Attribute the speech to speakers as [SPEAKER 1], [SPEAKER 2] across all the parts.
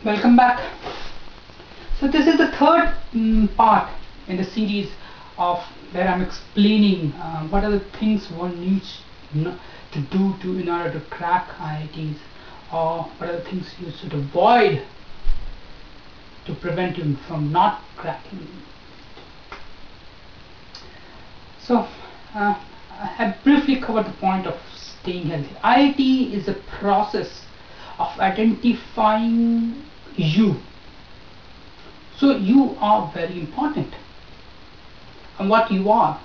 [SPEAKER 1] Welcome back. So this is the third part in the series of where I'm explaining what are the things one needs to do in order to crack IITs, or what are the things you should avoid to prevent you from not cracking. So I have briefly covered the point of staying healthy. IIT is a process of identifying you. So you are very important, and what you are,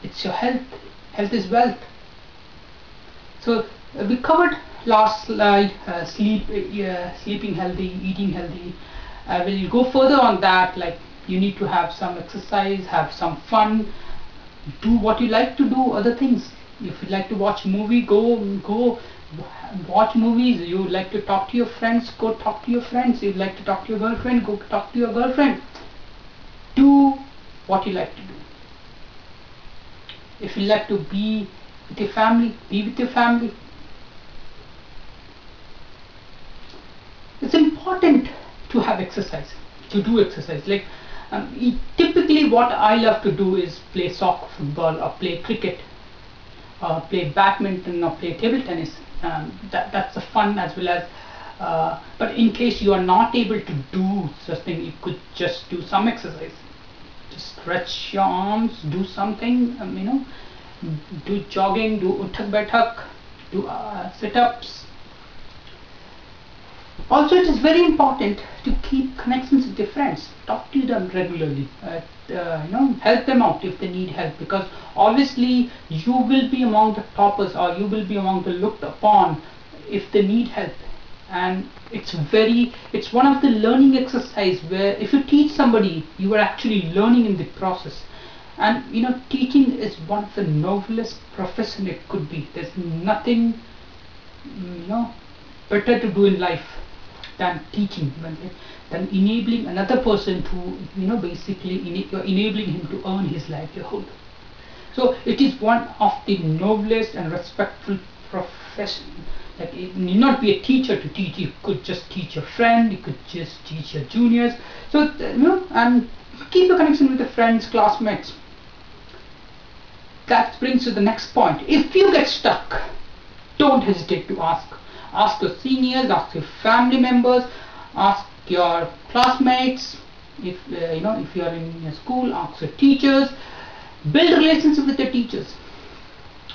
[SPEAKER 1] it's your health. Health is wealth. So we covered last slide sleeping healthy, eating healthy. We'll go further on that, like you need to have some exercise, have some fun, do what you like to do, other things. If you like to watch movie, go watch movies. You like to talk to your friends, go talk to your friends. You like to talk to your girlfriend, go talk to your girlfriend. Do what you like to do. If you like to be with your family, be with your family. It's important to have exercise, to do exercise. Like typically what I love to do is play soccer, football, or play cricket, or play badminton, or play table tennis. That's a fun, as well as but in case you are not able to do such thing, you could just do some exercise. Just stretch your arms, do something, do jogging, do uthak baithak, do sit-ups. Also, it is very important to keep connections with your friends. Talk to them regularly. Help them out if they need help, because obviously you will be among the toppers, or you will be among the looked upon if they need help. And it's one of the learning exercise where if you teach somebody, you are actually learning in the process. And teaching is one of the noblest profession it could be. There's nothing better to do in life than teaching, than enabling another person to basically you're enabling him to earn his livelihood. So it is one of the noblest and respectful profession. Like, it need not be a teacher to teach. You could just teach your friend, you could just teach your juniors. So and keep a connection with your friends, classmates. That brings to the next point. If you get stuck, don't hesitate to ask. Ask your seniors, ask your family members, ask your classmates. If if you are in your school, ask your teachers. Build relationship with your teachers.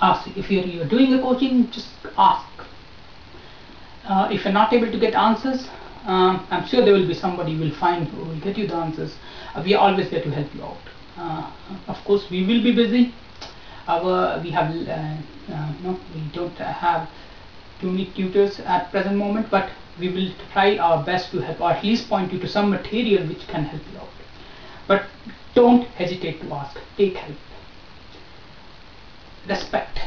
[SPEAKER 1] Ask. If you're doing a coaching, just ask. If you're not able to get answers, I'm sure there will be somebody you will find who will get you the answers. We are always there to help you out. Of course, we will be busy. We don't have too many tutors at present moment, but we will try our best to help, or at least point you to some material which can help you out. But don't hesitate to ask. Take help. Respect.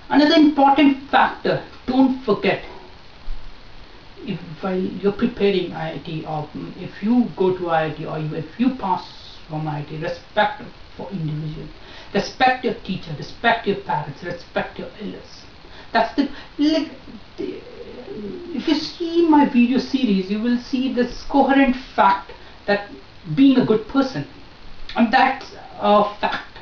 [SPEAKER 1] Another important factor, don't forget, while you're preparing IIT, or if you go to IIT, or if you pass from IIT, respect for individuals. Respect your teacher, respect your parents, respect your elders. That's if you see my video series, you will see this coherent fact that being a good person, and that's a fact.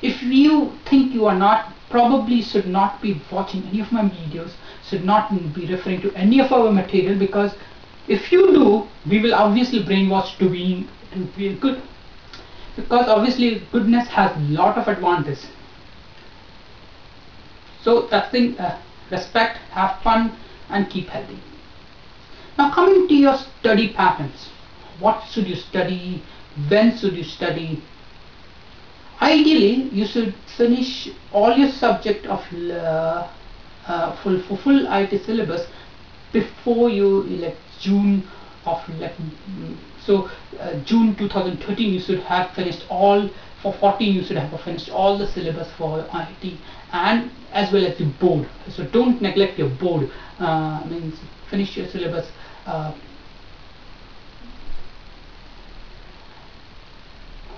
[SPEAKER 1] If you think you are not, probably should not be watching any of my videos, should not be referring to any of our material, because if you do, we will obviously brainwash to be good, because obviously goodness has a lot of advantages. So that's the respect, have fun, and keep healthy. Now, coming to your study patterns, what should you study, when should you study? Ideally, you should finish all your subject of full IIT syllabus before June of June 2013. You should have finished all. For 14, you should have finished all the syllabus for IIT, and as well as the board. So don't neglect your board. Means finish your syllabus.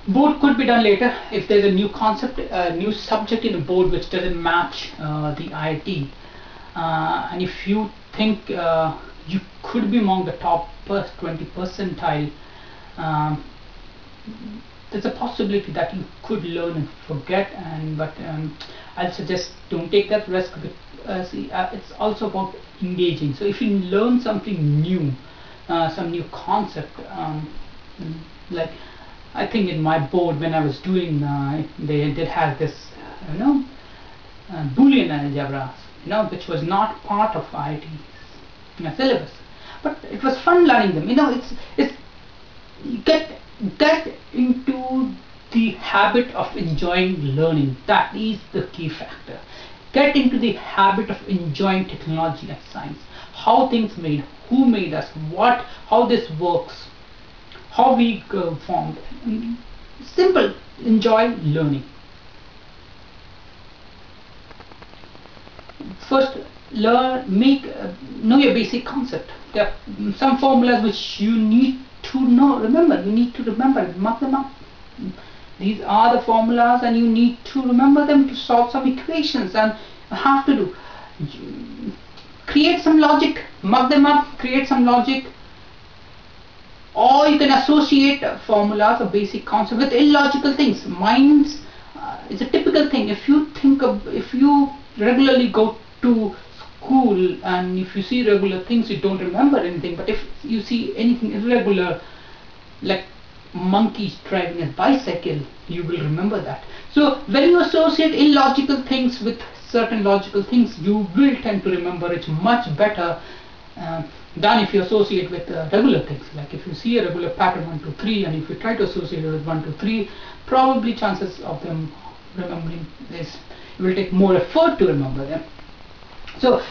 [SPEAKER 1] Board could be done later if there's a new concept, new subject in the board which doesn't match the IIT. And if you think you could be among the top 20 percentile, um, there's a possibility that you could learn and forget, but I'll suggest don't take that risk, because it's also about engaging. So if you learn something new, some new concept, like I think in my board when I was doing, they did have this, Boolean algebra, which was not part of IIT's syllabus, but it was fun learning them. It's get into the habit of enjoying learning. That is the key factor. Get into the habit of enjoying technology and science. How things made, who made us, how this works, how we formed. Simple. Enjoy learning. First, know your basic concept. There are some formulas which you need to know. Remember, you need to remember, mark them up. These are the formulas, and you need to remember them to solve some equations. And you have to create some logic, mark them up, create some logic. Or you can associate formulas or basic concepts with illogical things. Minds is a typical thing. If you regularly go to school and if you see regular things, you don't remember anything. But if you see anything irregular, like monkeys driving a bicycle, you will remember that. So when you associate illogical things with certain logical things, you will tend to remember it much better than if you associate with regular things. Like if you see a regular pattern 1 2 3, and if you try to associate it with 1 2 3, probably chances of them remembering this, it will take more effort to remember them. So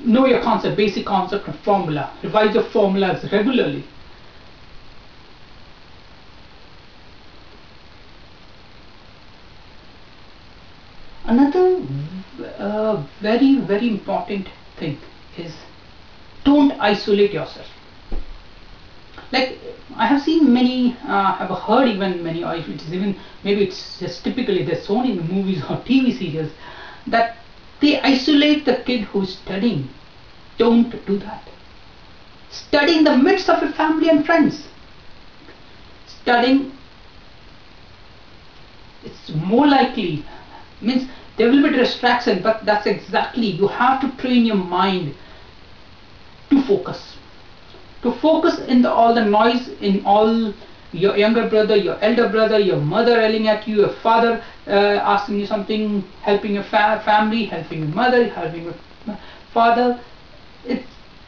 [SPEAKER 1] know your concept, basic concept of formula. Revise your formulas regularly. Another very, very important thing is don't isolate yourself. Like I have seen many, have heard even many, or maybe it's just typically there's so many movies or TV series that they isolate the kid who's studying. Don't do that. Study in the midst of your family and friends. Studying, it's more likely, means there will be distraction, but that's exactly, you have to train your mind to focus. To focus in all the noise, in all your younger brother, your elder brother, your mother yelling at you, your father asking you something, helping your family, helping your mother, helping your father.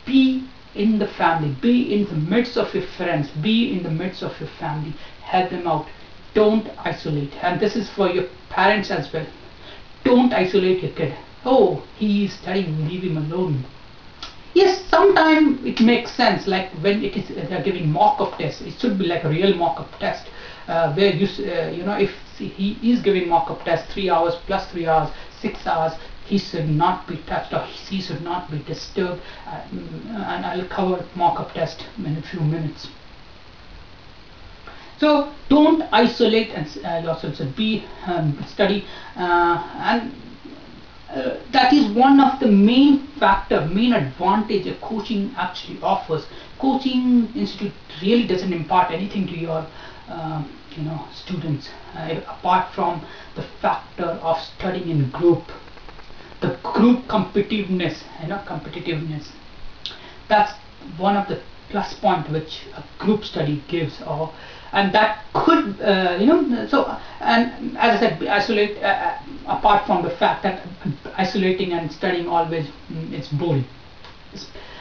[SPEAKER 1] Be in the family, be in the midst of your friends, be in the midst of your family, help them out. Don't isolate. And this is for your parents as well. Don't isolate your kid. Oh, he is studying, leave him alone. Yes, sometimes it makes sense, like when they're giving mock-up tests, it should be like a real mock-up test, where if he is giving mock-up test 3 hours plus 3 hours, 6 hours, he should not be touched or he should not be disturbed, and I'll cover mock-up test in a few minutes. So don't isolate yourself, so study, and that is one of the main advantage a coaching actually offers. Coaching institute really doesn't impart anything to your students apart from the factor of studying in group, the group competitiveness. That's one of the plus point which a group study gives, and that could so, and as I said, isolate, apart from the fact that isolating and studying always it's boring.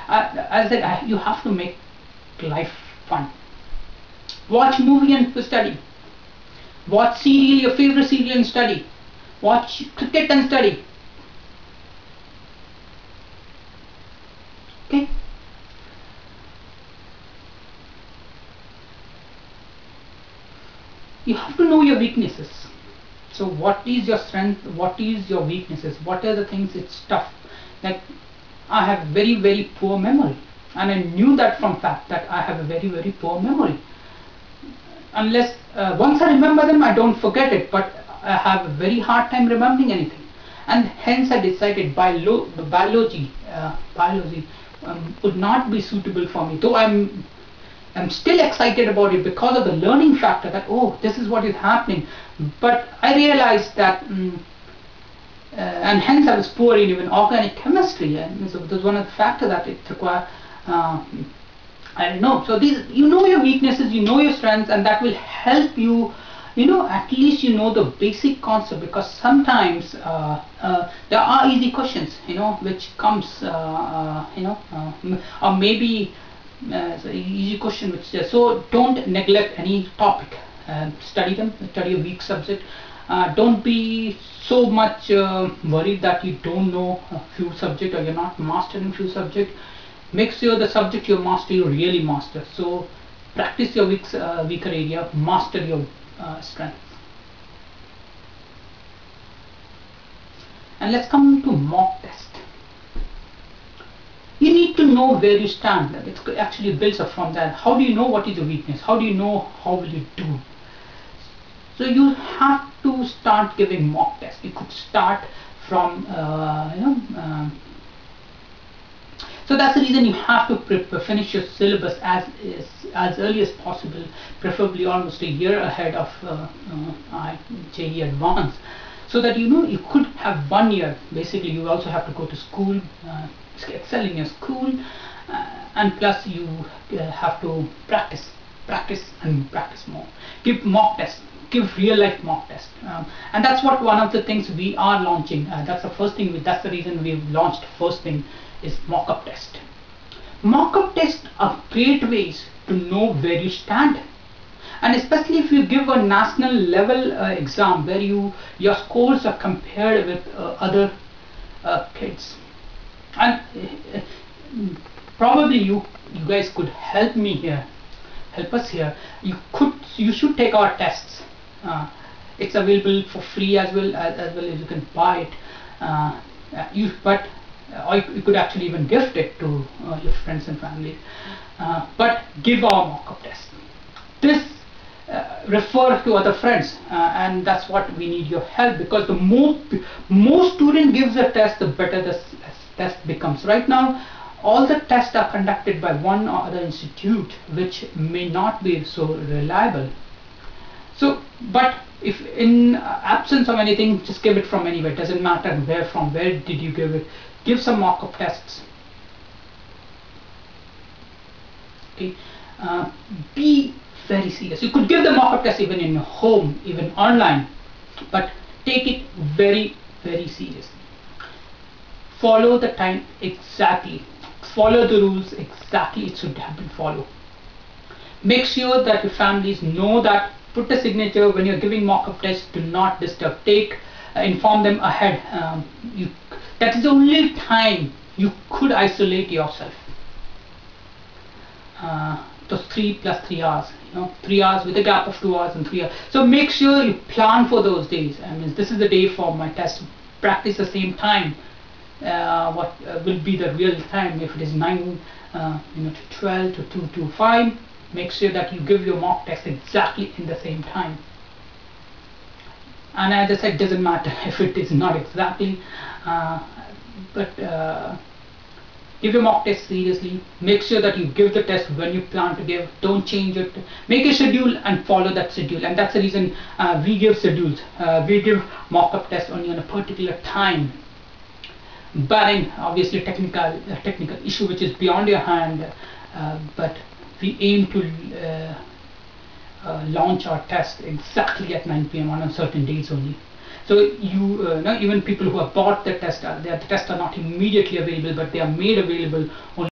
[SPEAKER 1] As I said, you have to make life fun. Watch movie and study. Watch serial, your favorite serial, and study. Watch cricket and study. Okay. You have to know your weaknesses. So what is your strength, what is your weaknesses, what are the things it's tough. Like I have very, very poor memory, and I knew that from fact that I have a very, very poor memory. Unless once I remember them, I don't forget it, but I have a very hard time remembering anything. and hence I decided biology would not be suitable for me, though I'm still excited about it because of the learning factor, that oh, this is what is happening. But I realized that and hence I was poor in even organic chemistry, and so there's one of the factors that it requires. I don't know. So these, you know your weaknesses, you know your strengths, and that will help you. You know, at least you know the basic concept, because sometimes there are easy questions, you know, which comes, or maybe it's an easy question which. So don't neglect any topic. Study them. Study a weak subject. Don't be so much worried that you don't know a few subject, or you're not mastering few subject. Make sure the subject you master, you really master. So practice your weaker area, master your strength. And let's come to mock test. You need to know where you stand. It actually builds up from that. How do you know what is your weakness? How do you know how will you do? So you have to start giving mock tests. You could start from so that's the reason you have to finish your syllabus as early as possible, preferably almost a year ahead of JEE-Advance, so that you know you could have 1 year. Basically, you also have to go to school, excel in your school, and plus you have to practice and practice more. Give mock tests. Give real life mock tests, and that's what one of the things we are launching. That's the first thing. That's the reason we've launched. First thing is mock-up test. Mock-up tests are great ways to know where you stand, and especially if you give a national level exam where your scores are compared with other kids, and probably you guys could help me here. Help us here. You should take our tests. It's available for free as well as you can buy it. Or you could actually even gift it to your friends and family. But give our mock-up test. This refer to other friends, and that's what we need your help, because the more student gives a test, the better the test becomes. Right now, all the tests are conducted by one or other institute, which may not be so reliable. So, but if in absence of anything, just give it from anywhere. It doesn't matter where did you give it. Give some mock-up tests. Okay, be very serious. You could give the mock-up test even in your home, even online, but take it very, very seriously. Follow the time exactly. Follow the rules exactly. It should have been followed. Make sure that your families know that. Put a signature when you're giving mock-up tests. Do not disturb. Inform them ahead. That is the only time you could isolate yourself. Those 3 + 3 hours. 3 hours with a gap of 2 hours and 3 hours. So make sure you plan for those days. I mean, this is the day for my test. Practice the same time. What will be the real time? If it is 9 to 12 to 2 to 5. Make sure that you give your mock test exactly in the same time. And as I said, it doesn't matter if it is not exactly, but give your mock test seriously. Make sure that you give the test when you plan to give. Don't change it. Make a schedule and follow that schedule. And that's the reason we give schedules. We give mock-up tests only on a particular time, barring obviously technical issue which is beyond your hand. But we aim to launch our test exactly at 9 PM on certain days only. So even people who have bought the test, the tests are not immediately available, but they are made available only